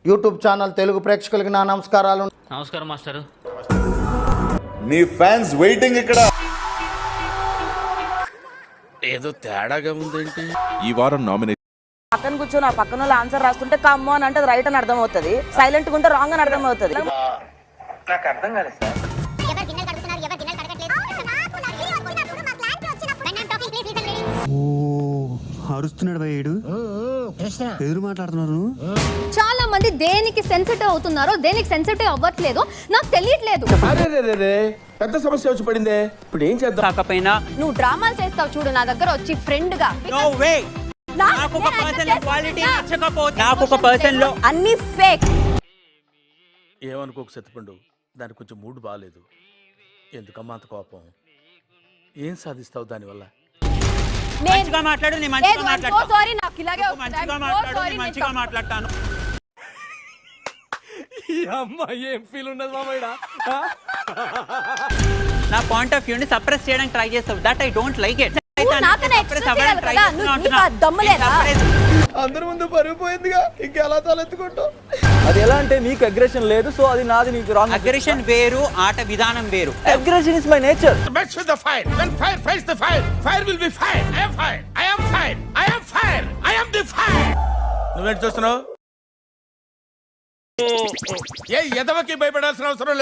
YouTube channel Telugu ప్రేక్షకులకి నా నమస్కారాలు. నమస్కారం మాస్టర్. నీ ఫ్యాన్స్ వెయిటింగ్ ఇక్కడ. ఏదో తేడాగా ఉందేంటి? ఈ వారం నామినేషన్ పక్కన కూర్చొని ఆ పక్కన వాళ్ళు ఆన్సర్ రాస్తుంటే కమ్ము అని అంటే రైట్ అని అర్థం అవుతుంది, సైలెంట్ గా ఉంటే రాంగ్ అని అర్థం అవుతుంది. నాకు అర్థం కాలేదు సార్. అరుస్తున్నాడు భయ్యుడు, ఎదురు మాట్లాడుతున్నారు. చాలా మంది దేనికి సెన్సిటివ్ అవుతున్నారో దేనికి సెన్సిటివ్ అవ్వట్లేదో నాకు తెలియట్లేదు. పెద్ద సమస్య వచ్చి పడిందే, ఇప్పుడు ఏం చేద్దాం? కాకపోయినా నువ్వు డ్రామాలు చేస్తావు చూడు నా దగ్గర వచ్చి ఫ్రెండ్ గా. నాకు ఒక పర్సన్ క్వాలిటీ నచ్చకపోతే నాకు ఒక పర్సన్ లో అన్ని ఫేక్. ఏమనుకోక సత్తిపండు, దానికి కొంచెం మూడ్ బాగాలేదు. ఎందుకమ్మా అంత కోపం? ఏం సాధిస్తావు దానివల్ల? మంచిగా మాట్లాడు, నేను మంచిగా మాట్లాడతాను. సారీ, నాకు ఇలాగే మంచిగా మాట్లాడు, నేను మంచిగా మాట్లాడతాను. ఈ అమ్మాయి ఏం ఫీల్ ఉన్నది మామయ్య? నా పాయింట్ ఆఫ్ వ్యూ ని సప్రెస్ చేయడానికి ట్రై చేస్తావు. That I don't like it. అందరి ముందు పరిగిపోయిందిగా, ఇంకెలా తలెత్తుకుంటావు? అది ఎలా అంటే మీకు అగ్రెషన్ లేదు, సో అది నాది నీకు రాంగ్. అగ్రెషన్ వేరు, ఆట విధానం వేరు. Aggression is my nature. Match with the fire. When fire fights the fire, fire will be fire. I am fire. I am fire. I am fire. I am the fire. నువ్వేంటి చూస్తున్నావు? ఏ ఎదవకి భయపడాల్సిన అవసరం లేదు.